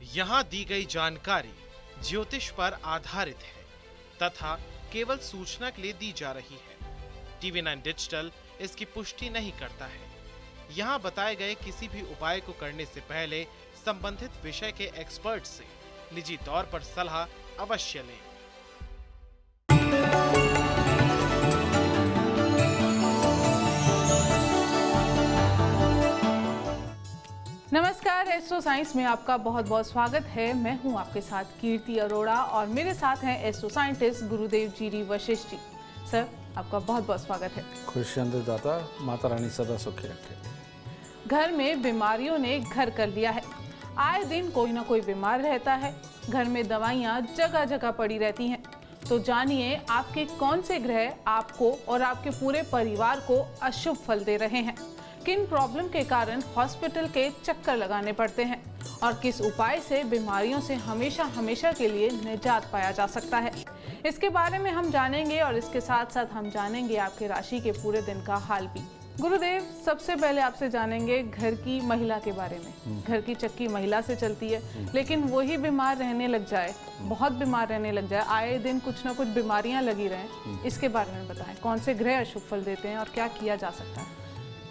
यहाँ दी गई जानकारी ज्योतिष पर आधारित है तथा केवल सूचना के लिए दी जा रही है। टीवी 9 डिजिटल इसकी पुष्टि नहीं करता है। यहाँ बताए गए किसी भी उपाय को करने से पहले संबंधित विषय के एक्सपर्ट से निजी तौर पर सलाह अवश्य लें। नमस्कार, एस्ट्रो साइंस में आपका बहुत बहुत स्वागत है। मैं हूं आपके साथ कीर्ति अरोड़ा और मेरे साथ हैं एस्ट्रो साइंटिस्ट गुरुदेव जी वशिष्ठ जी। सर, आपका बहुत बहुत स्वागत है। खुशियाँ दाता, माता रानी सदा सुखी रखे। घर में बीमारियों ने घर कर लिया है। आए दिन कोई ना कोई बीमार रहता है। घर में दवाइयाँ जगह जगह पड़ी रहती हैं। तो जानिए आपके कौन से ग्रह आपको और आपके पूरे परिवार को अशुभ फल दे रहे हैं, किन प्रॉब्लम के कारण हॉस्पिटल के चक्कर लगाने पड़ते हैं और किस उपाय से बीमारियों से हमेशा हमेशा के लिए निजात पाया जा सकता है। इसके बारे में हम जानेंगे और इसके साथ साथ हम जानेंगे आपके राशि के पूरे दिन का हाल भी। गुरुदेव, सबसे पहले आपसे जानेंगे घर की महिला के बारे में। घर की चक्की महिला से चलती है, लेकिन वही बीमार रहने लग जाए, बहुत बीमार रहने लग जाए, आए दिन कुछ ना कुछ बीमारियां लगी रहें, इसके बारे में बताएं। कौन से ग्रह अशुभ फल देते हैं और क्या किया जा सकता है?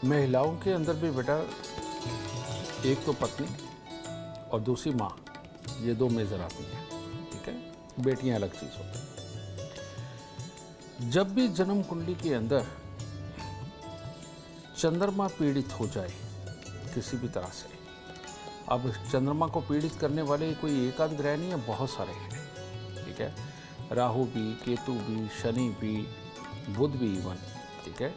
महिलाओं के अंदर भी बेटा, एक तो पत्नी और दूसरी माँ, ये दो मेजर आती हैं। ठीक है, बेटियां अलग चीज होती हैं। जब भी जन्म कुंडली के अंदर चंद्रमा पीड़ित हो जाए किसी भी तरह से, अब चंद्रमा को पीड़ित करने वाले कोई एक आध ग्रह नहीं है, बहुत सारे हैं। ठीक है, राहु भी, केतु भी, शनि भी, बुध भी इवन। ठीक है,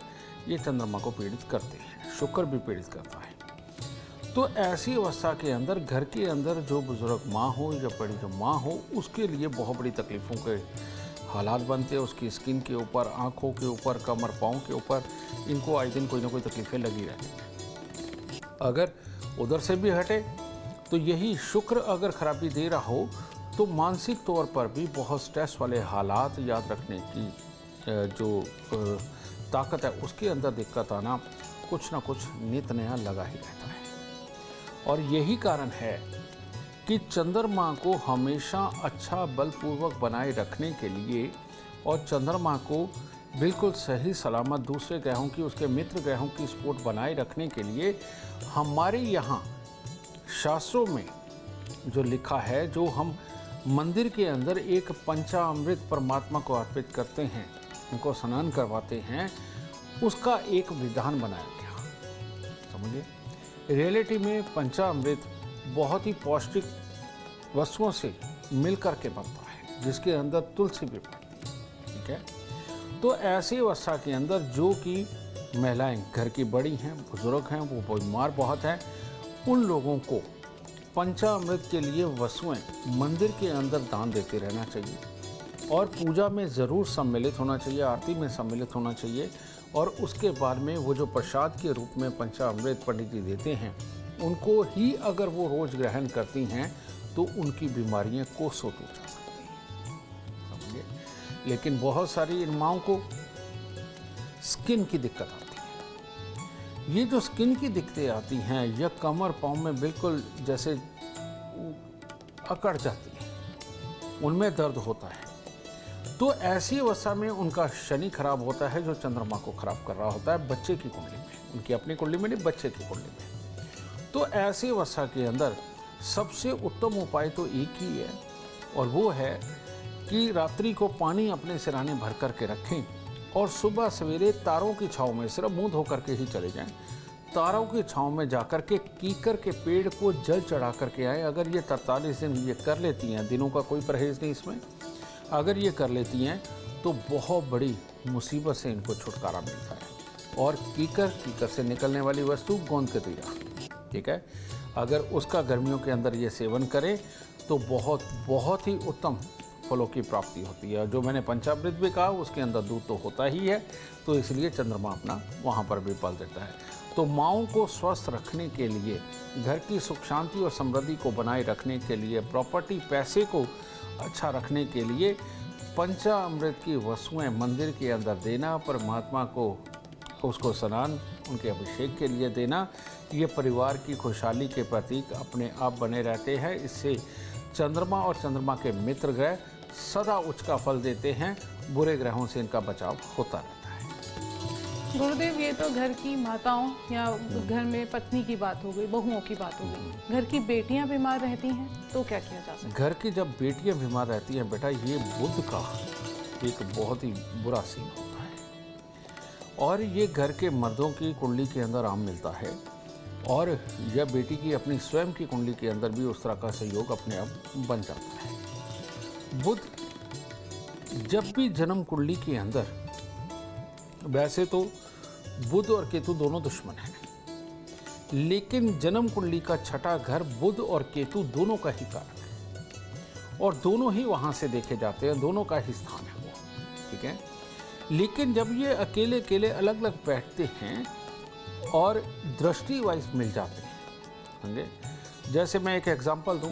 ये चंद्रमा को पीड़ित करते हैं। शुक्र भी पीड़ित करता है। तो ऐसी अवस्था के अंदर घर के अंदर जो बुजुर्ग माँ हो या बड़ी जो माँ हो, उसके लिए बहुत बड़ी तकलीफ़ों के हालात बनते हैं। उसकी स्किन के ऊपर, आँखों के ऊपर, कमर पाँव के ऊपर, इनको आए दिन कोई ना कोई तकलीफ़ें लगी रहती हैं। अगर उधर से भी हटे तो यही शुक्र अगर खराबी दे रहा हो तो मानसिक तौर पर भी बहुत स्ट्रेस वाले हालात, याद रखने की जो ताकत है उसके अंदर दिक्कत आना, कुछ ना कुछ नित नया लगा ही रहता है। और यही कारण है कि चंद्रमा को हमेशा अच्छा बलपूर्वक बनाए रखने के लिए और चंद्रमा को बिल्कुल सही सलामत दूसरे ग्रहों की, उसके मित्र ग्रहों की सपोर्ट बनाए रखने के लिए हमारे यहाँ शास्त्रों में जो लिखा है, जो हम मंदिर के अंदर एक पंचामृत परमात्मा को अर्पित करते हैं, उनको स्नान करवाते हैं, उसका एक विधान बनाया गया। समझिए, रियलिटी में पंचामृत बहुत ही पौष्टिक वस्तुओं से मिलकर के बनता है, जिसके अंदर तुलसी भी पड़ती है। ठीक है, तो ऐसी अवस्था के अंदर जो कि महिलाएं घर की बड़ी हैं, बुजुर्ग हैं, वो बीमार बहुत हैं, उन लोगों को पंचामृत के लिए वस्तुएं मंदिर के अंदर दान देते रहना चाहिए और पूजा में ज़रूर सम्मिलित होना चाहिए, आरती में सम्मिलित होना चाहिए। और उसके बाद में वो जो प्रसाद के रूप में पंचामृत पंडित जी देते हैं, उनको ही अगर वो रोज़ ग्रहण करती हैं तो उनकी बीमारियां कोसों दूर जा सकती हैं। समझिए, लेकिन बहुत सारी इन माँओं को स्किन की दिक्कत आती है। ये जो स्किन की दिक्कतें आती हैं, यह कमर पाँव में बिल्कुल जैसे अकड़ जाती है, उनमें दर्द होता है। तो ऐसी अवस्था में उनका शनि खराब होता है, जो चंद्रमा को खराब कर रहा होता है बच्चे की कुंडली में, उनकी अपनी कुंडली में नहीं, बच्चे की कुंडली में। तो ऐसी अवस्था के अंदर सबसे उत्तम उपाय तो एक ही है, और वो है कि रात्रि को पानी अपने सिरहाने भर करके रखें और सुबह सवेरे तारों की छाँव में, सिर्फ मुँह धो करके ही चले जाएं, तारों की छाँव में जाकर के कीकर के पेड़ को जल चढ़ा करके आए। अगर ये 43 दिन ये कर लेती हैं, दिनों का कोई परहेज़ नहीं इसमें, अगर ये कर लेती हैं तो बहुत बड़ी मुसीबत से इनको छुटकारा मिलता है। और कीकर से निकलने वाली वस्तु गोंद कतीरा, ठीक है, अगर उसका गर्मियों के अंदर ये सेवन करें तो बहुत ही उत्तम फलों की प्राप्ति होती है। जो मैंने पंचामृत भी कहा, उसके अंदर दूध तो होता ही है, तो इसलिए चंद्रमा अपना वहाँ पर भी पल देता है। तो माँओं को स्वस्थ रखने के लिए, घर की सुख शांति और समृद्धि को बनाए रखने के लिए, प्रॉपर्टी पैसे को अच्छा रखने के लिए पंचामृत की वस्तुएं मंदिर के अंदर देना, परमात्मा को उसको स्नान, उनके अभिषेक के लिए देना, ये परिवार की खुशहाली के प्रतीक अपने आप बने रहते हैं। इससे चंद्रमा और चंद्रमा के मित्र ग्रह सदा उच्च का फल देते हैं, बुरे ग्रहों से इनका बचाव होता रहता है। गुरुदेव, ये तो घर की माताओं या घर में पत्नी की बात हो गई, बहुओं की बात हो गई। घर की बेटियां बीमार रहती हैं तो क्या किया जा सकता है? घर की जब बेटियां बीमार रहती हैं बेटा, ये बुध का एक बहुत ही बुरा सीन होता है और ये घर के मर्दों की कुंडली के अंदर आम मिलता है और यह बेटी की अपनी स्वयं की कुंडली के अंदर भी उस तरह का सहयोग अपने आप बन जाता है। बुध जब भी जन्म कुंडली के अंदर, वैसे तो बुध और केतु दोनों दुश्मन हैं, लेकिन जन्म कुंडली का छठा घर बुध और केतु दोनों का ही कारक है और दोनों ही वहां से देखे जाते हैं, दोनों का ही स्थान है वो, ठीक है। लेकिन जब ये अकेले अकेले अलग अलग बैठते हैं और दृष्टि वाइज मिल जाते हैं, समझे। जैसे मैं एक एग्जांपल दूं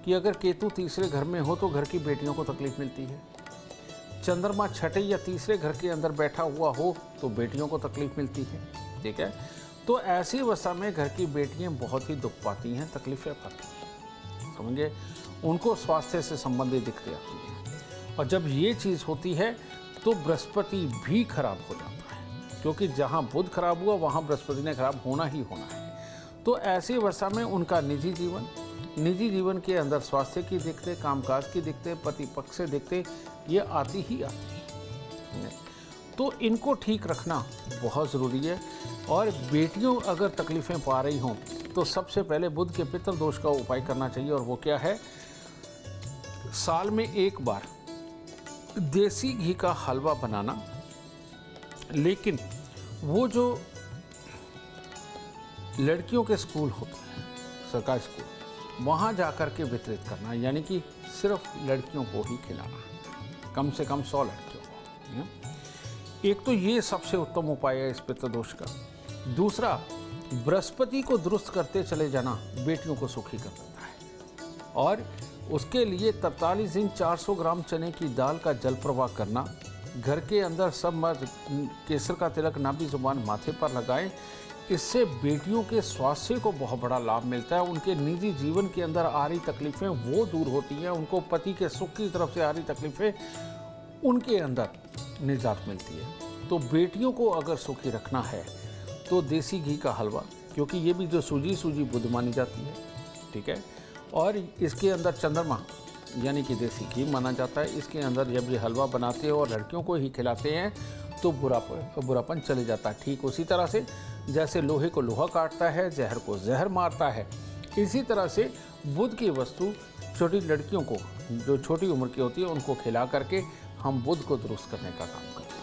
कि अगर केतु तीसरे घर में हो तो घर की बेटियों को तकलीफ मिलती है, चंद्रमा छठे या तीसरे घर के अंदर बैठा हुआ हो तो बेटियों को तकलीफ मिलती है, ठीक है। तो ऐसी अवस्था में घर की बेटियां बहुत ही दुख पाती हैं, तकलीफें पाती हैं, समझे। उनको स्वास्थ्य से संबंधित दिक्कतें आती हैं और जब ये चीज़ होती है तो बृहस्पति भी खराब हो जाता है, क्योंकि जहाँ बुध खराब हुआ वहाँ बृहस्पति ने खराब होना ही होना है। तो ऐसी अवस्था में उनका निजी जीवन के अंदर स्वास्थ्य की दिक्कतें, कामकाज की दिक्कतें, पति पक्ष से दिक्कतें, ये आती ही आती है। तो इनको ठीक रखना बहुत ज़रूरी है और बेटियों अगर तकलीफ़ें पा रही हों तो सबसे पहले बुध के पितृ दोष का उपाय करना चाहिए और वो क्या है, साल में एक बार देसी घी का हलवा बनाना, लेकिन वो जो लड़कियों के स्कूल होते हैं, सरकारी स्कूल, वहाँ जाकर के वितरित करना, यानी कि सिर्फ लड़कियों को ही खिलाना, कम से कम 100 लड़कियों को। एक तो ये सबसे उत्तम उपाय है इस पितृदोष का। दूसरा, बृहस्पति को दुरुस्त करते चले जाना बेटियों को सुखी कर देता है और उसके लिए 43 दिन 400 ग्राम चने की दाल का जल प्रवाह करना, घर के अंदर सब मर्द केसर का तिलक नाभि जुबान माथे पर लगाएं। इससे बेटियों के स्वास्थ्य को बहुत बड़ा लाभ मिलता है, उनके निजी जीवन के अंदर आ रही तकलीफ़ें वो दूर होती हैं, उनको पति के सुख की तरफ से आ रही तकलीफ़ें उनके अंदर निजात मिलती है। तो बेटियों को अगर सुखी रखना है तो देसी घी का हलवा, क्योंकि ये भी जो सूजी बुध मानी जाती है, ठीक है, और इसके अंदर चंद्रमा यानी कि देसी घी माना जाता है। इसके अंदर जब ये हलवा बनाते हैं और लड़कियों को ही खिलाते हैं तो बुरापन चले जाता है। ठीक उसी तरह से जैसे लोहे को लोहा काटता है, जहर को जहर मारता है, इसी तरह से बुध की वस्तु छोटी लड़कियों को, जो छोटी उम्र की होती है, उनको खिला करके हम बुध को दुरुस्त करने का काम करते हैं।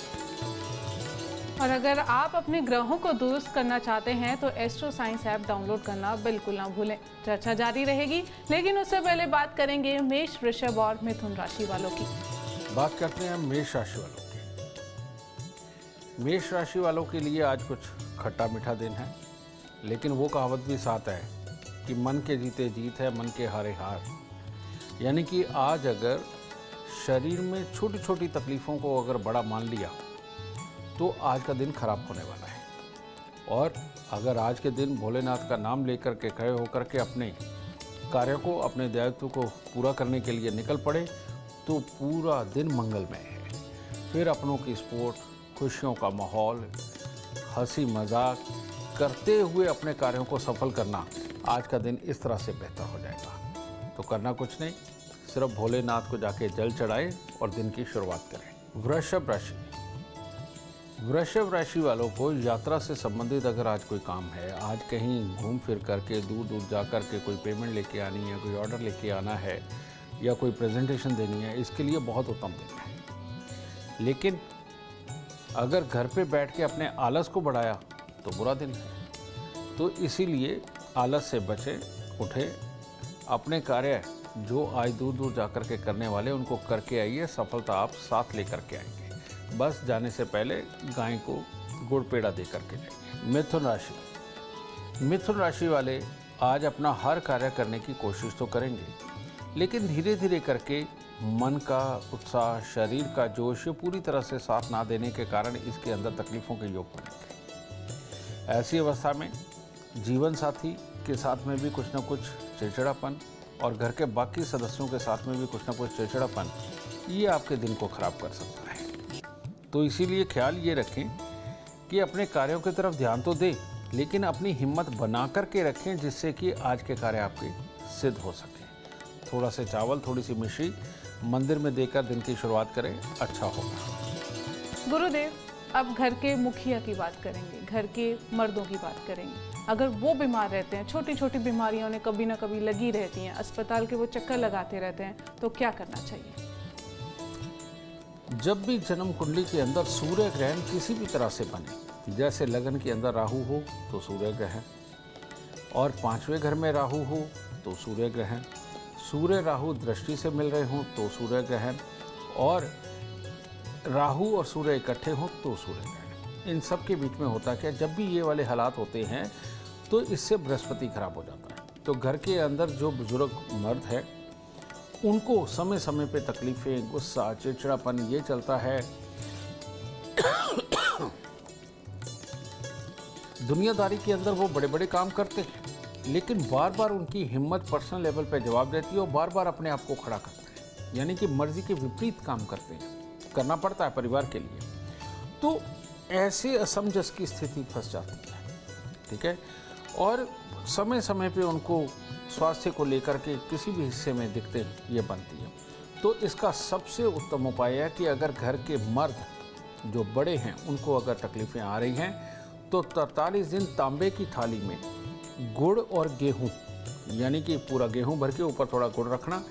और अगर आप अपने ग्रहों को दुरुस्त करना चाहते हैं तो एस्ट्रो साइंस ऐप डाउनलोड करना बिल्कुल ना भूलें। चर्चा जारी रहेगी, लेकिन उससे पहले बात करेंगे मेष, वृषभ और मिथुन राशि वालों की। बात करते हैं मेष राशि वालों की। मेष राशि वालों के लिए आज कुछ खट्टा मीठा दिन है, लेकिन वो कहावत भी साथ है कि मन के जीते जीत है, मन के हारे हार। यानी कि आज अगर शरीर में छोटी छोटी तकलीफ़ों को अगर बड़ा मान लिया तो आज का दिन खराब होने वाला है। और अगर आज के दिन भोलेनाथ का नाम लेकर के खड़े होकर के अपने कार्यों को, अपने दायित्व को पूरा करने के लिए निकल पड़े तो पूरा दिन मंगलमय है। फिर अपनों की स्पोर्ट, खुशियों का माहौल, हंसी मजाक करते हुए अपने कार्यों को सफल करना, आज का दिन इस तरह से बेहतर हो जाएगा। तो करना कुछ नहीं, सिर्फ भोलेनाथ को जाके जल चढ़ाएं और दिन की शुरुआत करें। वृषभ राशि वालों को यात्रा से संबंधित अगर आज कोई काम है, आज कहीं घूम फिर करके दूर दूर जा कर के कोई पेमेंट लेके आनी है, कोई ऑर्डर लेके आना है या कोई प्रेजेंटेशन देनी है, इसके लिए बहुत उत्तम दिन है। लेकिन अगर घर पे बैठ के अपने आलस को बढ़ाया तो बुरा दिन है। तो इसीलिए आलस से बचें, उठें, अपने कार्य जो आज दूर दूर जा कर के करने वाले उनको करके आइए, सफलता आप साथ लेकर के आएंगे। बस जाने से पहले गाय को गुड़ पेड़ा दे करके जाइए। मिथुन राशि वाले आज अपना हर कार्य करने की कोशिश तो करेंगे, लेकिन धीरे धीरे करके मन का उत्साह, शरीर का जोश पूरी तरह से साथ ना देने के कारण इसके अंदर तकलीफ़ों के योग बनेंगे। ऐसी अवस्था में जीवन साथी के साथ में भी कुछ ना कुछ चिड़चिड़ापन और घर के बाकी सदस्यों के साथ में भी कुछ ना कुछ चिड़चिड़ापन, ये आपके दिन को खराब कर सकता है। तो इसीलिए ख्याल ये रखें कि अपने कार्यों की तरफ ध्यान तो दें, लेकिन अपनी हिम्मत बना कर के रखें जिससे कि आज के कार्य आपके सिद्ध हो सके। थोड़ा से चावल, थोड़ी सी मिश्री मंदिर में देकर दिन की शुरुआत करें, अच्छा होगा। गुरुदेव, अब घर के मुखिया की बात करेंगे, घर के मर्दों की बात करेंगे। अगर वो बीमार रहते हैं, छोटी छोटी बीमारियों ने कभी ना कभी लगी रहती हैं, अस्पताल के वो चक्कर लगाते रहते हैं, तो क्या करना चाहिए? जब भी जन्म कुंडली के अंदर सूर्य ग्रहण किसी भी तरह से बने, जैसे लगन के अंदर राहु हो तो सूर्य ग्रहण, और 5वें घर में राहु हो तो सूर्य ग्रहण, सूर्य राहु दृष्टि से मिल रहे हों तो सूर्य ग्रहण, और राहु और सूर्य इकट्ठे हों तो सूर्य ग्रहण। इन सब के बीच में होता क्या, जब भी ये वाले हालात होते हैं तो इससे बृहस्पति खराब हो जाता है। तो घर के अंदर जो बुजुर्ग मर्द है उनको समय समय पे तकलीफें, गुस्सा, चिड़चिड़ापन ये चलता है। दुनियादारी के अंदर वो बड़े बड़े काम करते हैं, लेकिन बार बार उनकी हिम्मत पर्सनल लेवल पे जवाब देती है और बार बार अपने आप को खड़ा करते हैं, यानी कि मर्जी के विपरीत काम करते हैं, करना पड़ता है परिवार के लिए। तो ऐसे असमंजस की स्थिति फंस जाती है, ठीक है। और समय समय पे उनको स्वास्थ्य को लेकर के किसी भी हिस्से में दिक्कतें ये बनती है। तो इसका सबसे उत्तम उपाय है कि अगर घर के मर्द जो बड़े हैं उनको अगर तकलीफ़ें आ रही हैं तो 43 दिन तांबे की थाली में गुड़ और गेहूं, यानी कि पूरा गेहूं भर के ऊपर थोड़ा गुड़ रखना,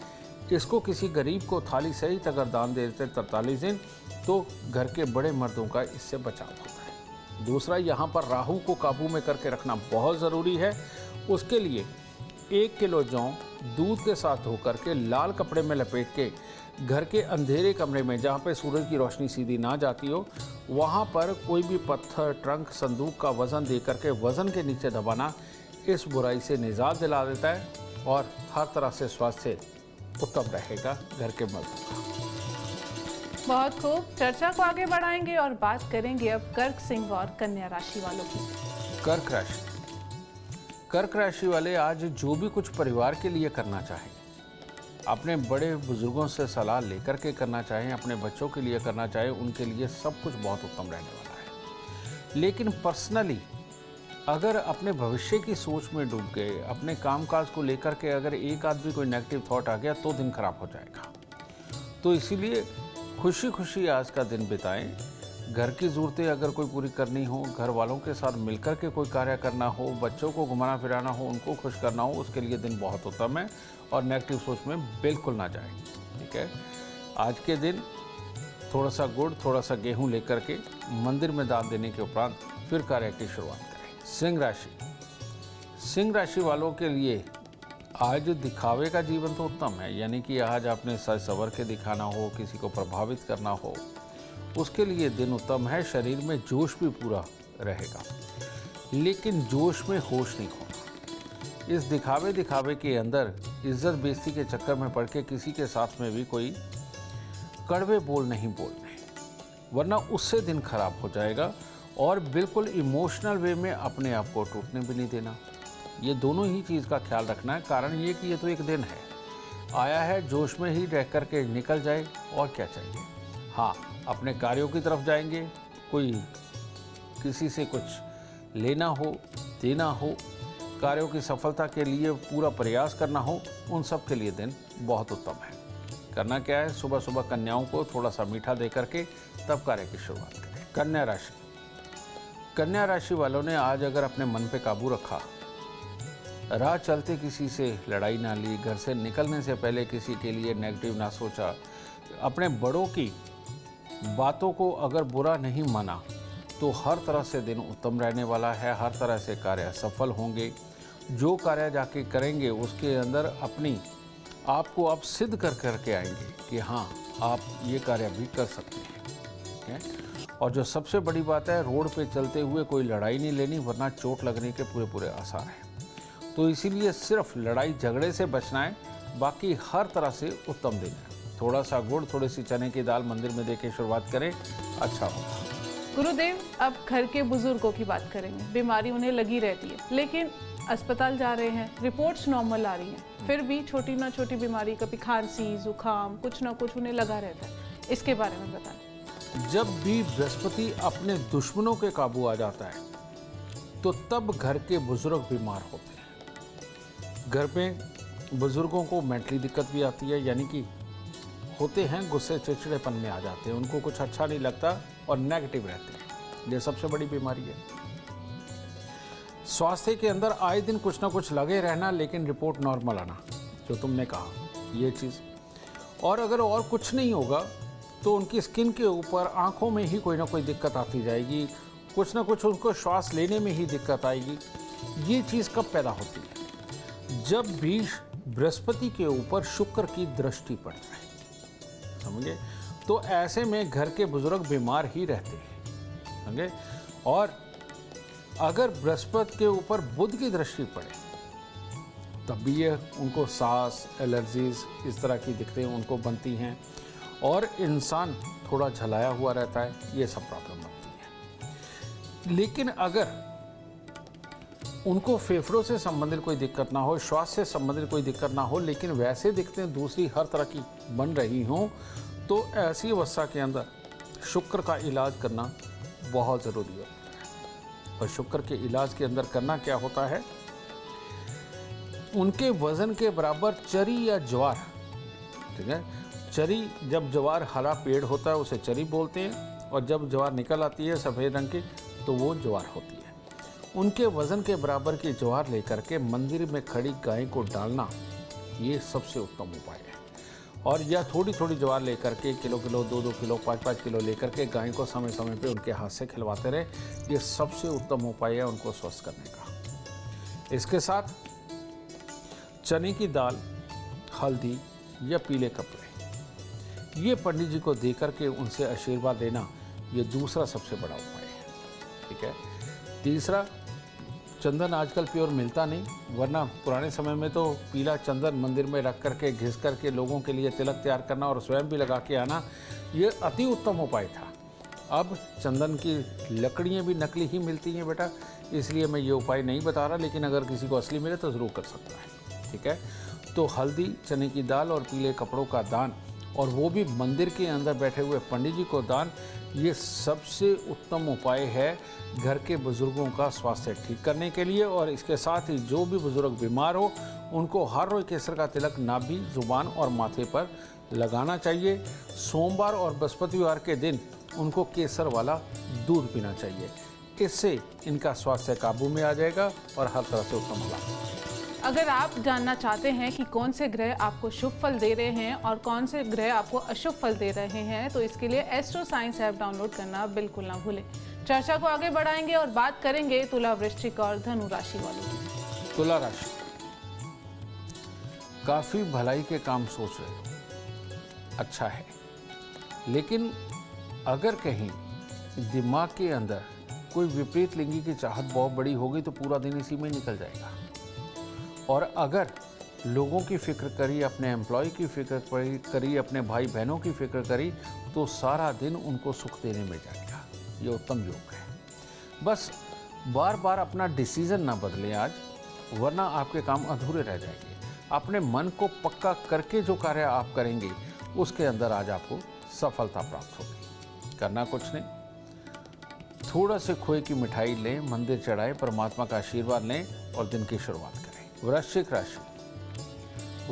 इसको किसी गरीब को थाली सहित अगर दान दे देते 43 दिन तो घर के बड़े मर्दों का इससे बचाव होता है। दूसरा, यहाँ पर राहु को काबू में करके रखना बहुत ज़रूरी है। उसके लिए 1 किलो जौ दूध के साथ धो करके लाल कपड़े में लपेट के घर के अंधेरे कमरे में, जहाँ पे सूरज की रोशनी सीधी ना जाती हो, वहाँ पर कोई भी पत्थर, ट्रंक, संदूक का वज़न दे करके वज़न के नीचे दबाना इस बुराई से निजात दिला देता है और हर तरह से स्वास्थ्य उत्तम रहेगा घर के मर्द का। बहुत खूब। चर्चा को आगे बढ़ाएंगे और बात करेंगे अब कर्क, सिंह और कन्या राशि वालों की। कर्क राशि, कर्क राशि वाले आज जो भी कुछ परिवार के लिए करना चाहें, अपने बड़े बुजुर्गों से सलाह लेकर के करना चाहें, अपने बच्चों के लिए करना चाहें, उनके लिए सब कुछ बहुत उत्तम रहने वाला है। लेकिन पर्सनली अगर अपने भविष्य की सोच में डूब गए, अपने कामकाज को लेकर के अगर एक आध भी कोई नेगेटिव थॉट आ गया तो दिन खराब हो जाएगा। तो इसीलिए खुशी खुशी आज का दिन बिताएं। घर की ज़रूरतें अगर कोई पूरी करनी हो, घर वालों के साथ मिलकर के कोई कार्य करना हो, बच्चों को घुमाना फिराना हो, उनको खुश करना हो, उसके लिए दिन बहुत उत्तम है और नेगेटिव सोच में बिल्कुल ना जाएं, ठीक है। आज के दिन थोड़ा सा गुड़, थोड़ा सा गेहूं लेकर के मंदिर में दान देने के उपरांत फिर कार्य की शुरुआत करें। सिंह राशि, सिंह राशि वालों के लिए आज दिखावे का जीवन तो उत्तम है, यानी कि आज आपने सज संवर के दिखाना हो, किसी को प्रभावित करना हो, उसके लिए दिन उत्तम है। शरीर में जोश भी पूरा रहेगा, लेकिन जोश में होश नहीं खोना। इस दिखावे के अंदर इज्जत बेइज्जती के चक्कर में पड़ के किसी के साथ में भी कोई कड़वे बोल नहीं बोलने, वरना उससे दिन खराब हो जाएगा। और बिल्कुल इमोशनल वे में अपने आप को टूटने भी नहीं देना। ये दोनों ही चीज़ का ख्याल रखना है। कारण ये कि ये तो एक दिन है, आया है, जोश में ही रह कर के निकल जाए, और क्या चाहिए। हाँ, अपने कार्यों की तरफ जाएंगे, कोई किसी से कुछ लेना हो, देना हो, कार्यों की सफलता के लिए पूरा प्रयास करना हो, उन सब के लिए दिन बहुत उत्तम है। करना क्या है, सुबह सुबह कन्याओं को थोड़ा सा मीठा दे करके तब कार्य की शुरुआत करें। कन्या राशि, कन्या राशि वालों ने आज अगर अपने मन पे काबू रखा, राह चलते किसी से लड़ाई ना ली, घर से निकलने से पहले किसी के लिए नेगेटिव ना सोचा, अपने बड़ों की बातों को अगर बुरा नहीं माना, तो हर तरह से दिन उत्तम रहने वाला है। हर तरह से कार्य सफल होंगे। जो कार्य जाके करेंगे उसके अंदर अपनी आपको आप सिद्ध कर करके आएंगे कि हाँ, आप ये कार्य भी कर सकते हैं, ठीक है। और जो सबसे बड़ी बात है, रोड पे चलते हुए कोई लड़ाई नहीं लेनी, वरना चोट लगने के पूरे आसार हैं। तो इसीलिए सिर्फ लड़ाई झगड़े से बचना है, बाकी हर तरह से उत्तम दिन है। थोड़ा सा गुड़, थोड़ी सी चने की दाल मंदिर में देके शुरुआत करें, अच्छा होगा। गुरुदेव, अब घर के बुजुर्गों की बात करेंगे। बीमारी उन्हें लगी रहती है, लेकिन अस्पताल जा रहे हैं, रिपोर्ट्स नॉर्मल आ रही हैं, फिर भी छोटी ना छोटी बीमारी, कभी खांसी, जुकाम, कुछ ना कुछ उन्हें लगा रहता है। इसके बारे में बताएं। जब भी बृहस्पति अपने दुश्मनों के काबू आ जाता है तो तब घर के बुजुर्ग बीमार होते हैं। घर में बुजुर्गों को मेंटली दिक्कत भी आती है, यानी कि होते हैं गुस्से, चिड़चिड़ेपन में आ जाते हैं, उनको कुछ अच्छा नहीं लगता और नेगेटिव रहते हैं। ये सबसे बड़ी बीमारी है। स्वास्थ्य के अंदर आए दिन कुछ ना कुछ लगे रहना, लेकिन रिपोर्ट नॉर्मल आना, जो तुमने कहा ये चीज़। और अगर और कुछ नहीं होगा तो उनकी स्किन के ऊपर, आंखों में ही कोई ना कोई दिक्कत आती जाएगी, कुछ ना कुछ उनको श्वास लेने में ही दिक्कत आएगी। ये चीज़ कब पैदा होती है? जब भी बृहस्पति के ऊपर शुक्र की दृष्टि पड़ जाए, समझे? तो ऐसे में घर के बुजुर्ग बीमार ही रहते हैं, समझे? और अगर बृहस्पति के ऊपर बुध की दृष्टि पड़े तब भी ये उनको सांस, एलर्जीज इस तरह की दिक्कतें उनको बनती हैं और इंसान थोड़ा झलाया हुआ रहता है। ये सब प्रॉब्लम बनती है। लेकिन अगर उनको फेफड़ों से संबंधित कोई दिक्कत ना हो, श्वास से संबंधित कोई दिक्कत ना हो, लेकिन वैसे दिक्कतें दूसरी हर तरह की बन रही हों, तो ऐसी अवस्था के अंदर शुक्र का इलाज करना बहुत ज़रूरी होता है। और शुक्र के इलाज के अंदर करना क्या होता है? उनके वज़न के बराबर चरी या ज्वार, ठीक है? चरी, जब ज्वार हरा पेड़ होता है उसे चरी बोलते हैं, और जब ज्वार निकल आती है सफ़ेद रंग की तो वो ज्वार होती है। उनके वज़न के बराबर की ज्वार लेकर के मंदिर में खड़ी गाय को डालना, ये सबसे उत्तम उपाय है। और या थोड़ी थोड़ी ज्वार लेकर के किलो 2 किलो 5 किलो लेकर के गाय को समय समय पे उनके हाथ से खिलवाते रहे, ये सबसे उत्तम उपाय है उनको स्वस्थ करने का। इसके साथ चने की दाल, हल्दी या पीले कपड़े, ये पंडित जी को दे करके उनसे आशीर्वाद लेना, ये दूसरा सबसे बड़ा उपाय है, ठीक है। तीसरा, चंदन आजकल प्योर मिलता नहीं, वरना पुराने समय में तो पीला चंदन मंदिर में रख करके घिस करके लोगों के लिए तिलक तैयार करना और स्वयं भी लगा के आना, ये अति उत्तम उपाय था। अब चंदन की लकड़ियाँ भी नकली ही मिलती हैं बेटा, इसलिए मैं ये उपाय नहीं बता रहा, लेकिन अगर किसी को असली मिले तो ज़रूर कर सकता है, ठीक है। तो हल्दी, चने की दाल और पीले कपड़ों का दान, और वो भी मंदिर के अंदर बैठे हुए पंडित जी को दान, ये सबसे उत्तम उपाय है घर के बुजुर्गों का स्वास्थ्य ठीक करने के लिए। और इसके साथ ही जो भी बुजुर्ग बीमार हो, उनको हर रोज केसर का तिलक नाभि, जुबान और माथे पर लगाना चाहिए। सोमवार और बृहस्पतिवार के दिन उनको केसर वाला दूध पीना चाहिए। इससे इनका स्वास्थ्य काबू में आ जाएगा और हर तरह से उत्तम होगा। अगर आप जानना चाहते हैं कि कौन से ग्रह आपको शुभ फल दे रहे हैं और कौन से ग्रह आपको अशुभ फल दे रहे हैं, तो इसके लिए एस्ट्रो साइंस ऐप डाउनलोड करना बिल्कुल ना भूलें। चर्चा को आगे बढ़ाएंगे और बात करेंगे तुला, वृश्चिक और धनु राशि वालों की। तुला राशि, काफी भलाई के काम सोच रहे हो, अच्छा है, लेकिन अगर कहीं दिमाग के अंदर कोई विपरीत लिंगी की चाहत बहुत बड़ी होगी तो पूरा दिन इसी में निकल जाएगा। और अगर लोगों की फिक्र करी, अपने एम्प्लॉय की फिक्र करी, अपने भाई बहनों की फिक्र करी, तो सारा दिन उनको सुख देने में जाएगा। ये उत्तम योग है। बस बार बार अपना डिसीजन ना बदलें आज, वरना आपके काम अधूरे रह जाएंगे। अपने मन को पक्का करके जो कार्य आप करेंगे, उसके अंदर आज आपको सफलता प्राप्त होगी। करना कुछ नहीं, थोड़ा से खोए की मिठाई लें, मंदिर चढ़ाएं, परमात्मा का आशीर्वाद लें और दिन की शुरुआत करें। वृश्चिक राशि,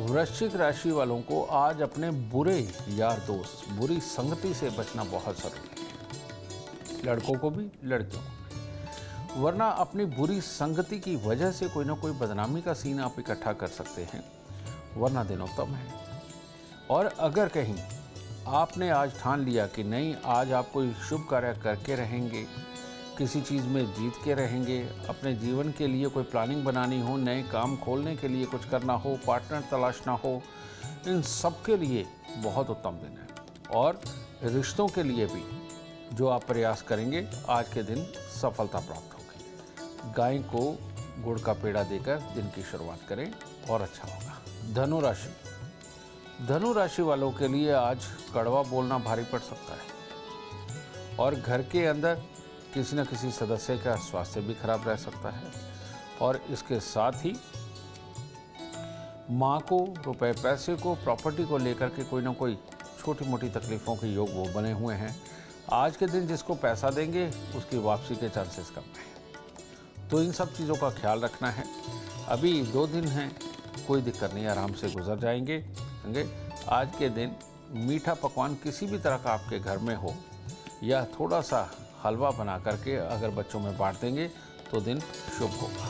वृश्चिक राशि वालों को आज अपने बुरे यार दोस्त, बुरी संगति से बचना बहुत जरूरी है, लड़कों को भी लड़कियों को भी, वरना अपनी बुरी संगति की वजह से कोई ना कोई बदनामी का सीन आप इकट्ठा कर सकते हैं, वरना दिन उत्तम है। और अगर कहीं आपने आज ठान लिया कि नहीं, आज आप कोई शुभ कार्य करके रहेंगे, किसी चीज़ में जीत के रहेंगे, अपने जीवन के लिए कोई प्लानिंग बनानी हो, नए काम खोलने के लिए कुछ करना हो, पार्टनर तलाशना हो, इन सब के लिए बहुत उत्तम दिन है। और रिश्तों के लिए भी जो आप प्रयास करेंगे, आज के दिन सफलता प्राप्त होगी। गाय को गुड़ का पेड़ा देकर दिन की शुरुआत करें और अच्छा होगा। धनु राशि, धनु राशि वालों के लिए आज कड़वा बोलना भारी पड़ सकता है। और घर के अंदर किसी न किसी सदस्य का स्वास्थ्य भी खराब रह सकता है। और इसके साथ ही माँ को, रुपए पैसे को, प्रॉपर्टी को लेकर के कोई ना कोई छोटी मोटी तकलीफ़ों के योग वो बने हुए हैं। आज के दिन जिसको पैसा देंगे उसकी वापसी के चांसेस कम हैं। तो इन सब चीज़ों का ख्याल रखना है। अभी 2 दिन हैं, कोई दिक्कत नहीं, आराम से गुजर जाएंगे। समझे? आज के दिन मीठा पकवान किसी भी तरह का आपके घर में हो या थोड़ा सा हलवा बना करके अगर बच्चों में बांट देंगे तो दिन शुभ होगा।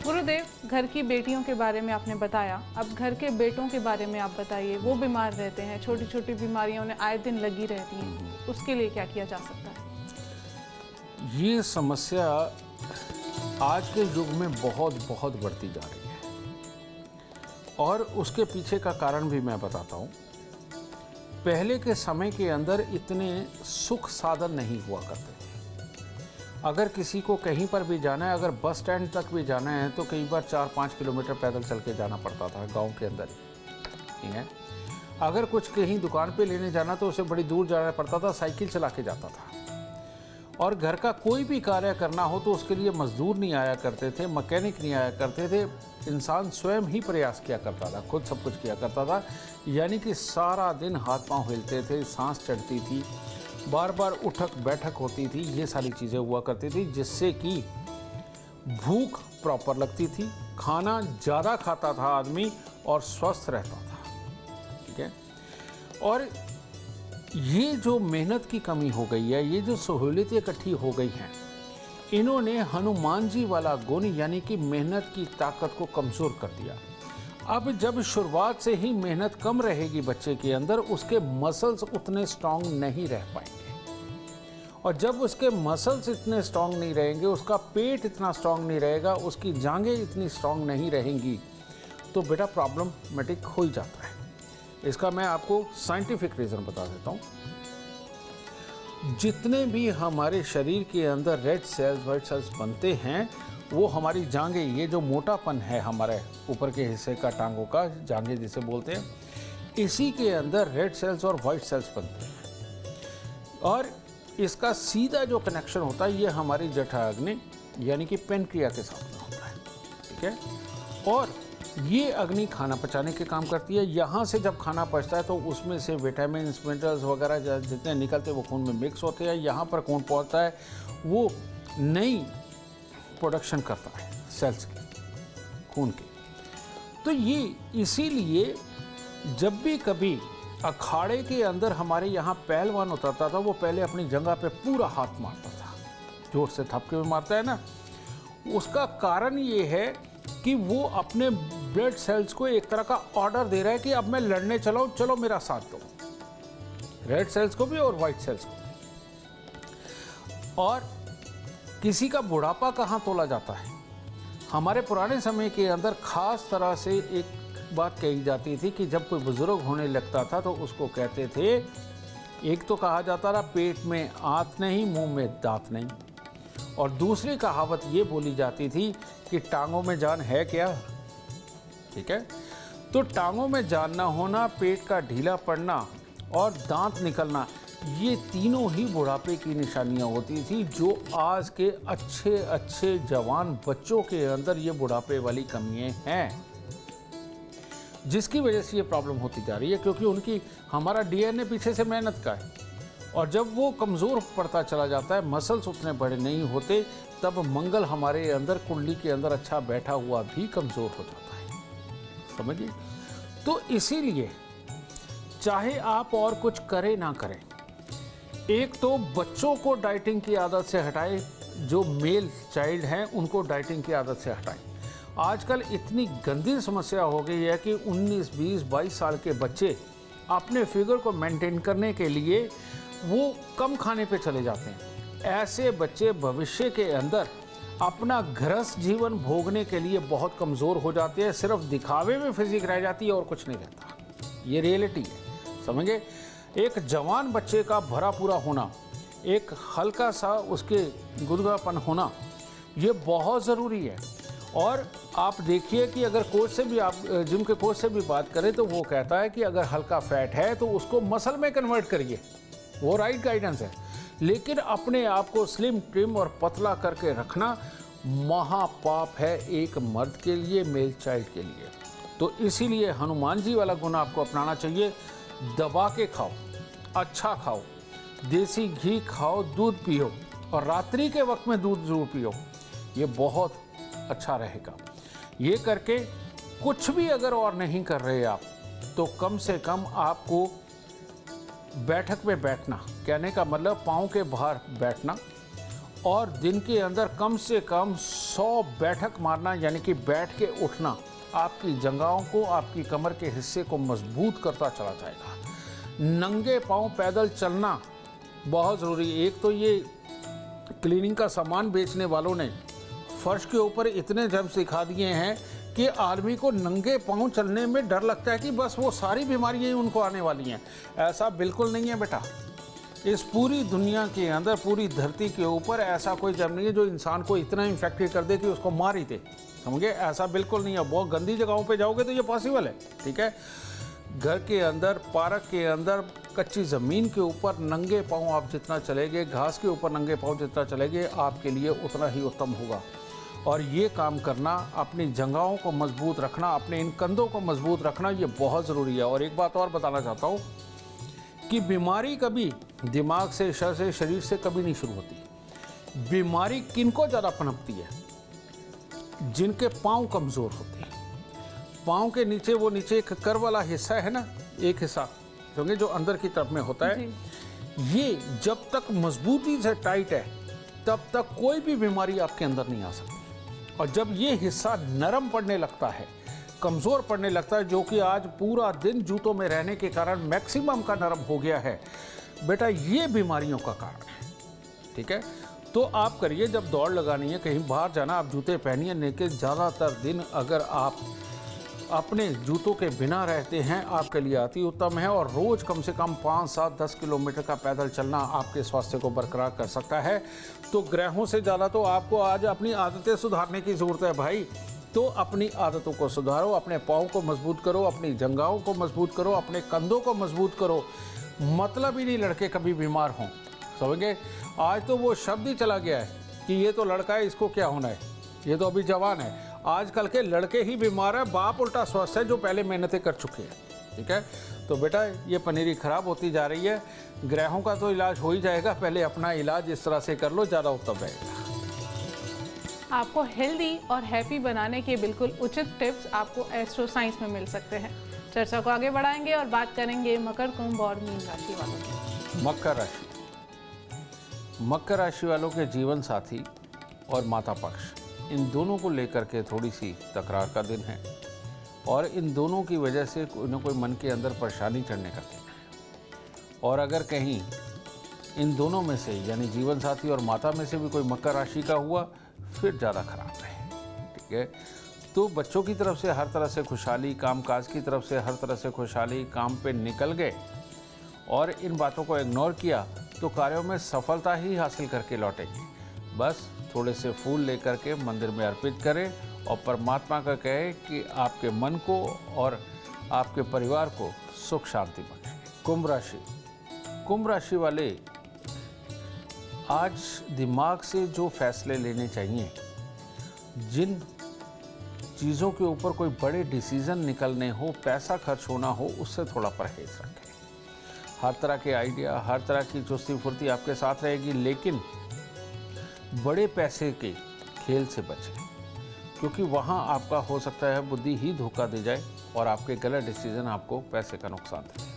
गुरुदेव, घर की बेटियों के बारे में आपने बताया, अब घर के बेटों के बारे में आप बताइए। वो बीमार रहते हैं, छोटी छोटी बीमारियां उन्हें आए दिन लगी रहती हैं, उसके लिए क्या किया जा सकता है? ये समस्या आज के युग में बहुत बहुत बढ़ती जा रही है और उसके पीछे का कारण भी मैं बताता हूँ। पहले के समय के अंदर इतने सुख साधन नहीं हुआ करते थे। अगर किसी को कहीं पर भी जाना है, अगर बस स्टैंड तक भी जाना है तो कई बार 4-5 किलोमीटर पैदल चल के जाना पड़ता था गांव के अंदर ही, ठीक है। अगर कुछ कहीं दुकान पे लेने जाना तो उसे बड़ी दूर जाना पड़ता था, साइकिल चला के जाता था। और घर का कोई भी कार्य करना हो तो उसके लिए मजदूर नहीं आया करते थे, मैकेनिक नहीं आया करते थे, इंसान स्वयं ही प्रयास किया करता था, खुद सब कुछ किया करता था। यानी कि सारा दिन हाथ पांव हिलते थे, सांस चढ़ती थी, बार बार उठक बैठक होती थी, ये सारी चीज़ें हुआ करती थी, जिससे कि भूख प्रॉपर लगती थी, खाना ज़्यादा खाता था आदमी और स्वस्थ रहता था, ठीक है। और ये जो मेहनत की कमी हो गई है, ये जो सहूलियतें इकट्ठी हो गई हैं, इन्होंने हनुमान जी वाला गुण यानी कि मेहनत की ताकत को कमज़ोर कर दिया। अब जब शुरुआत से ही मेहनत कम रहेगी बच्चे के अंदर, उसके मसल्स उतने स्ट्रांग नहीं रह पाएंगे। और जब उसके मसल्स इतने स्ट्रांग नहीं रहेंगे, उसका पेट इतना स्ट्रांग नहीं रहेगा, उसकी जांघें इतनी स्ट्रांग नहीं रहेंगी, तो बेटा प्रॉब्लमेटिक हो ही जाता है। इसका मैं आपको साइंटिफिक रीज़न बता देता हूँ। जितने भी हमारे शरीर के अंदर रेड सेल्स, वाइट सेल्स बनते हैं, वो हमारी जांघें, ये जो मोटापन है हमारे ऊपर के हिस्से का, टांगों का, जांघें जिसे बोलते हैं, इसी के अंदर रेड सेल्स और वाइट सेल्स बनते हैं। और इसका सीधा जो कनेक्शन होता है ये हमारी जठराग्नि यानी कि पेनक्रिया के साथ में होता है, ठीक है। और ये अग्नि खाना पचाने के काम करती है। यहाँ से जब खाना पचता है तो उसमें से विटामिन, मिनरल्स वगैरह जितने निकलते हैं वो खून में मिक्स होते हैं। यहाँ पर खून पहुँचता है, वो नई प्रोडक्शन करता है सेल्स की, खून की। तो ये इसीलिए जब भी कभी अखाड़े के अंदर हमारे यहाँ पहलवान उतरता था, वो पहले अपनी जगह पे पूरा हाथ मारता था, जोर से थपके में मारता है ना। उसका कारण ये है कि वो अपने ब्लड सेल्स को एक तरह का ऑर्डर दे रहा है कि अब मैं लड़ने चला हूं, चलो मेरा साथ दो, रेड सेल्स को भी और वाइट सेल्स को भी। और किसी का बुढ़ापा कहाँ तोला जाता है? हमारे पुराने समय के अंदर खास तरह से एक बात कही जाती थी कि जब कोई बुजुर्ग होने लगता था तो उसको कहते थे, एक तो कहा जाता था पेट में आंत नहीं, मुंह में दांत नहीं, और दूसरी कहावत ये बोली जाती थी कि टांगों में जान है क्या, ठीक है। तो टांगों में जान ना होना, पेट का ढीला पड़ना और दांत निकलना, ये तीनों ही बुढ़ापे की निशानियां होती थी, जो आज के अच्छे अच्छे जवान बच्चों के अंदर ये बुढ़ापे वाली कमियां हैं, जिसकी वजह से ये प्रॉब्लम होती जा रही है। क्योंकि उनकी, हमारा डीएनए पीछे से मेहनत का है, और जब वो कमज़ोर पड़ता चला जाता है, मसल्स उतने बड़े नहीं होते, तब मंगल हमारे अंदर, कुंडली के अंदर अच्छा बैठा हुआ भी कमज़ोर हो जाता है, समझिए। तो इसीलिए चाहे आप और कुछ करें ना करें, एक तो बच्चों को डाइटिंग की आदत से हटाएं, जो मेल चाइल्ड हैं उनको डाइटिंग की आदत से हटाएं। आजकल इतनी गंदी समस्या हो गई है कि 19, 20, 22 साल के बच्चे अपने फिगर को मेंटेन करने के लिए वो कम खाने पे चले जाते हैं। ऐसे बच्चे भविष्य के अंदर अपना गृहस्थ जीवन भोगने के लिए बहुत कमज़ोर हो जाते हैं, सिर्फ दिखावे में फिजिक रह जाती है और कुछ नहीं रहता। ये रियलिटी है, समझे। एक जवान बच्चे का भरा पूरा होना, एक हल्का सा उसके गुदगुदापन होना, ये बहुत ज़रूरी है। और आप देखिए कि अगर कोच से भी, आप जिम के कोच से भी बात करें तो वो कहता है कि अगर हल्का फैट है तो उसको मसल में कन्वर्ट करिए, वो राइट गाइडेंस है। लेकिन अपने आप को स्लिम ट्रिम और पतला करके रखना महापाप है एक मर्द के लिए, मेल चाइल्ड के लिए। तो इसीलिए हनुमान जी वाला गुण आपको अपनाना चाहिए। दबा के खाओ, अच्छा खाओ, देसी घी खाओ, दूध पियो और रात्रि के वक्त में दूध जरूर पियो, ये बहुत अच्छा रहेगा। ये करके कुछ भी अगर और नहीं कर रहे आप, तो कम से कम आपको बैठक में बैठना, कहने का मतलब पाँव के बाहर बैठना, और दिन के अंदर कम से कम 100 बैठक मारना, यानी कि बैठ के उठना आपकी जंघाओं को, आपकी कमर के हिस्से को मजबूत करता चला जाएगा। नंगे पाँव पैदल चलना बहुत ज़रूरी। एक तो ये क्लीनिंग का सामान बेचने वालों ने फर्श के ऊपर इतने जर्म सिखा दिए हैं कि आदमी को नंगे पाँव चलने में डर लगता है कि बस वो सारी बीमारियां ही उनको आने वाली हैं। ऐसा बिल्कुल नहीं है बेटा। इस पूरी दुनिया के अंदर, पूरी धरती के ऊपर ऐसा कोई जर्म नहीं है जो इंसान को इतना इन्फेक्टेड कर दे कि उसको मार ही दे, समझे? ऐसा बिल्कुल नहीं है। बहुत गंदी जगहों पे जाओगे तो ये पॉसिबल है, ठीक है? घर के अंदर, पार्क के अंदर, कच्ची ज़मीन के ऊपर नंगे पाँव आप जितना चलेंगे, घास के ऊपर नंगे पाँव जितना चलेंगे, आपके लिए उतना ही उत्तम होगा। और ये काम करना, अपनी जंघाओं को मजबूत रखना, अपने इन कंधों को मजबूत रखना, ये बहुत ज़रूरी है। और एक बात और बताना चाहता हूँ कि बीमारी कभी दिमाग से, शरीर से कभी नहीं शुरू होती। बीमारी किनको ज़्यादा पनपती है? जिनके पाँव कमज़ोर होते हैं। पाँव के नीचे, वो नीचे एक कर वाला हिस्सा है ना, एक हिस्सा क्योंकि जो अंदर की तरफ में होता है, ये जब तक मजबूती से टाइट है तब तक कोई भी बीमारी आपके अंदर नहीं आ सकती। और जब ये हिस्सा नरम पड़ने लगता है, कमज़ोर पड़ने लगता है, जो कि आज पूरा दिन जूतों में रहने के कारण मैक्सिमम का नरम हो गया है, बेटा ये बीमारियों का कारण है, ठीक है? तो आप करिए, जब दौड़ लगानी है, कहीं बाहर जाना, आप जूते पहनिए, लेकिन ज़्यादातर दिन अगर आप अपने जूतों के बिना रहते हैं, आपके लिए अति उत्तम है। और रोज़ कम से कम 5, 7, 10 किलोमीटर का पैदल चलना आपके स्वास्थ्य को बरकरार कर सकता है। तो ग्रहों से ज़्यादा तो आपको आज अपनी आदतें सुधारने की ज़रूरत है भाई। तो अपनी आदतों को सुधारो, अपने पाँव को मजबूत करो, अपनी जंघाओं को मजबूत करो, अपने कंधों को मजबूत करो। मतलब ही नहीं लड़के कभी बीमार हों, समझे? आज तो वो शब्द ही चला गया है कि ये तो लड़का है, इसको क्या होना है, ये तो अभी जवान है। आजकल के लड़के ही बीमार है, बाप उल्टा स्वस्थ है जो पहले मेहनतें कर चुके हैं, ठीक है? तो बेटा ये पनीरी खराब होती जा रही है। ग्रहों का तो इलाज हो ही जाएगा, पहले अपना इलाज इस तरह से कर लो, ज़्यादा उत्तम रहेगा। आपको हेल्दी और हैप्पी बनाने के बिल्कुल उचित टिप्स आपको एस्ट्रो साइंस में मिल सकते हैं। चर्चा को आगे बढ़ाएंगे और बात करेंगे मकर, कुंभ और मीन राशि वालों की। मकर राशि, मकर राशि वालों के जीवन साथी और माता पक्ष, इन दोनों को लेकर के थोड़ी सी तकरार का दिन है। और इन दोनों की वजह से कोई ना कोई मन के अंदर परेशानी चढ़ने का दिन है। और अगर कहीं इन दोनों में से, यानी जीवन साथी और माता में से भी कोई मकर राशि का हुआ, फिर ज़्यादा खराब है, ठीक है? तो बच्चों की तरफ से हर तरह से खुशहाली, कामकाज की तरफ से हर तरह से खुशहाली, काम पे निकल गए और इन बातों को इग्नोर किया तो कार्यों में सफलता ही हासिल करके लौटेंगे। बस थोड़े से फूल लेकर के मंदिर में अर्पित करें और परमात्मा का कहे कि आपके मन को और आपके परिवार को सुख शांति बख्शे। कुंभ राशि, कुंभ राशि वाले आज दिमाग से जो फैसले लेने चाहिए, जिन चीज़ों के ऊपर कोई बड़े डिसीजन निकलने हो, पैसा खर्च होना हो, उससे थोड़ा परहेज रखें। हर तरह के आइडिया, हर तरह की चुस्ती फुर्ती आपके साथ रहेगी, लेकिन बड़े पैसे के खेल से बचें, क्योंकि वहाँ आपका हो सकता है बुद्धि ही धोखा दे जाए और आपके गलत डिसीजन आपको पैसे का नुकसान दे।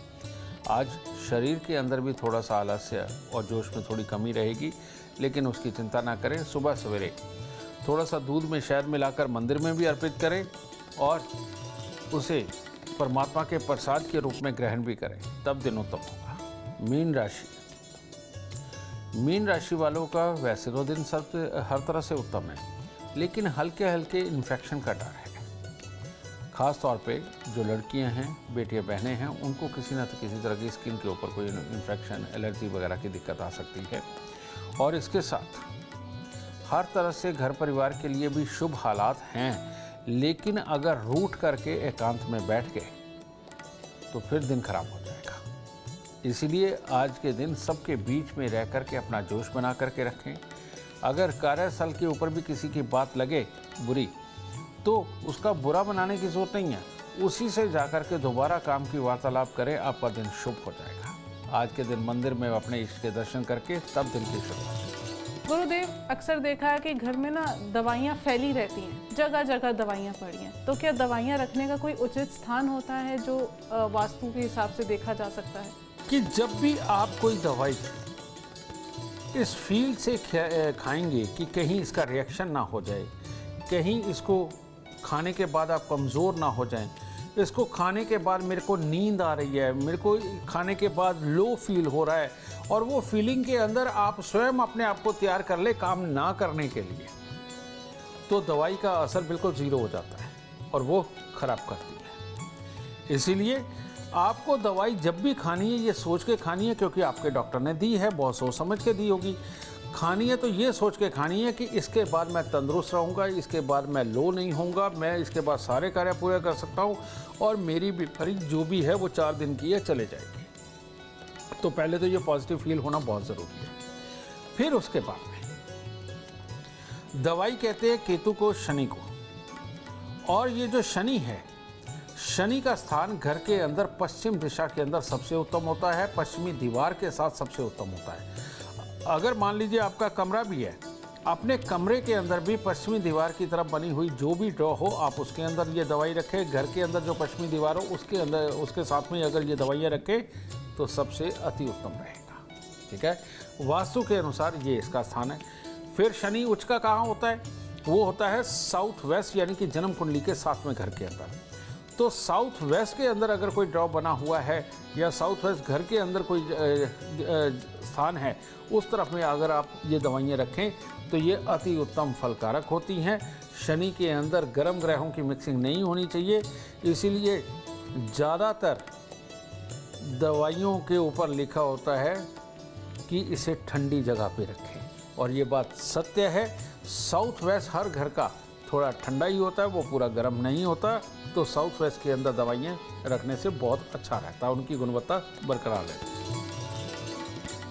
आज शरीर के अंदर भी थोड़ा सा आलस्य और जोश में थोड़ी कमी रहेगी, लेकिन उसकी चिंता ना करें। सुबह सवेरे थोड़ा सा दूध में शहद मिलाकर मंदिर में भी अर्पित करें और उसे परमात्मा के प्रसाद के रूप में ग्रहण भी करें, तब दिन उत्तम होगा। मीन राशि, मीन राशि वालों का वैसे तो दिन सब हर तरह से उत्तम है, लेकिन हल्के हल्के इन्फेक्शन का डर है। ख़ास तौर पे जो लड़कियां हैं, बेटियां, बहनें हैं, उनको किसी न किसी तरह की स्किन के ऊपर कोई इन्फेक्शन, एलर्जी वगैरह की दिक्कत आ सकती है। और इसके साथ हर तरह से घर परिवार के लिए भी शुभ हालात हैं, लेकिन अगर रूठ करके एकांत में बैठ गए तो फिर दिन खराब हो जाएगा। इसलिए आज के दिन सबके बीच में रह कर के अपना जोश बना करके रखें। अगर कार्यस्थल के ऊपर भी किसी की बात लगे बुरी, तो उसका बुरा बनाने की जरूरत नहीं है, उसी से जाकर के दोबारा काम की वार्तालाप करें, आपका दिन शुभ हो जाएगा। आज के दिन मंदिर में अपने इष्ट के दर्शन करके तब दिन की शुरुआत। गुरुदेव, अक्सर देखा है कि घर में ना दवाइयाँ फैली रहती हैं, जगह जगह दवाइयाँ पड़ी हैं, तो क्या दवाइयाँ रखने का कोई उचित स्थान होता है जो वास्तु के हिसाब से देखा जा सकता है? कि जब भी आप कोई दवाई इस फील्ड से खाएंगे कि कहीं इसका रिएक्शन ना हो जाए, कहीं इसको खाने के बाद आप कमज़ोर ना हो जाएं, इसको खाने के बाद मेरे को नींद आ रही है, मेरे को खाने के बाद लो फील हो रहा है, और वो फीलिंग के अंदर आप स्वयं अपने आप को तैयार कर ले काम ना करने के लिए, तो दवाई का असर बिल्कुल ज़ीरो हो जाता है और वो ख़राब करती है। इसीलिए आपको दवाई जब भी खानी है ये सोच के खानी है, क्योंकि आपके डॉक्टर ने दी है, बहुत सोच समझ के दी होगी। खानी है तो ये सोच के खानी है कि इसके बाद मैं तंदुरुस्त रहूँगा, इसके बाद मैं लो नहीं होऊंगा, मैं इसके बाद सारे कार्य पूरे कर सकता हूँ और मेरी बीमारी जो भी है वो 4 दिन की है चले जाएगी। तो पहले तो ये पॉजिटिव फील होना बहुत ज़रूरी है। फिर उसके बाद में दवाई कहते हैं केतु को, शनि को, और ये जो शनि है, शनि का स्थान घर के अंदर पश्चिम दिशा के अंदर सबसे उत्तम होता है, पश्चिमी दीवार के साथ सबसे उत्तम होता है। अगर मान लीजिए आपका कमरा भी है, अपने कमरे के अंदर भी पश्चिमी दीवार की तरफ बनी हुई जो भी ड्रॉ हो, आप उसके अंदर ये दवाई रखें। घर के अंदर जो पश्चिमी दीवार हो उसके अंदर, उसके साथ में अगर ये दवाइयाँ रखें तो सबसे अति उत्तम रहेगा। ठीक है, वास्तु के अनुसार ये इसका स्थान है। फिर शनि उच्च का कहाँ होता है? वो होता है साउथ वेस्ट, यानी कि जन्म कुंडली के साथ में घर के अंदर। तो साउथ वेस्ट के अंदर अगर कोई ड्रॉ बना हुआ है या साउथ वेस्ट घर के अंदर कोई स्थान है, उस तरफ में अगर आप ये दवाइयाँ रखें तो ये अति उत्तम फलकारक होती हैं। शनि के अंदर गर्म ग्रहों की मिक्सिंग नहीं होनी चाहिए, इसीलिए ज़्यादातर दवाइयों के ऊपर लिखा होता है कि इसे ठंडी जगह पे रखें, और ये बात सत्य है। साउथ वेस्ट हर घर का थोड़ा ठंडा ही होता है, वो पूरा गर्म नहीं होता। तो साउथ वेस्ट के अंदर दवाइयाँ रखने से बहुत अच्छा रहता है, उनकी गुणवत्ता बरकरार रहती है।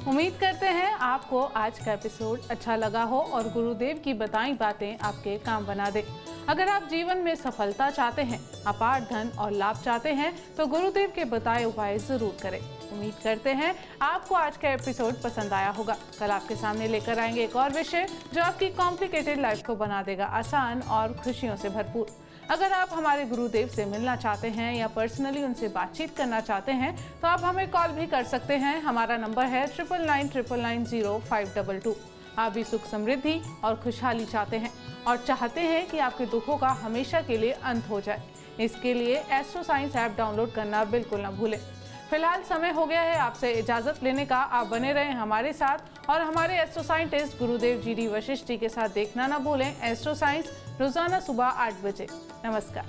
उम्मीद करते हैं आपको आज का एपिसोड अच्छा लगा हो और गुरुदेव की बताई बातें आपके काम बना दे। अगर आप जीवन में सफलता चाहते हैं, अपार धन और लाभ चाहते हैं, तो गुरुदेव के बताए उपाय जरूर करें। उम्मीद करते हैं आपको आज का एपिसोड पसंद आया होगा। कल आपके सामने लेकर आएंगे एक और विषय जो आपकी कॉम्प्लिकेटेड लाइफ को बना देगा आसान और खुशियों से भरपूर। अगर आप हमारे गुरुदेव से मिलना चाहते हैं या पर्सनली उनसे बातचीत करना चाहते हैं तो आप हमें कॉल भी कर सकते हैं। हमारा नंबर है 9999900522। आप भी सुख समृद्धि और खुशहाली चाहते हैं और चाहते हैं कि आपके दुखों का हमेशा के लिए अंत हो जाए। इसके लिए एस्ट्रो साइंस ऐप डाउनलोड करना बिल्कुल ना भूलें। फिलहाल समय हो गया है आपसे इजाजत लेने का। आप बने रहें हमारे साथ और हमारे एस्ट्रो साइंटिस्ट गुरुदेव जी.डी. वशिष्ठ जी के साथ देखना ना भूलें एस्ट्रो साइंस रोजाना सुबह 8 बजे। नमस्कार।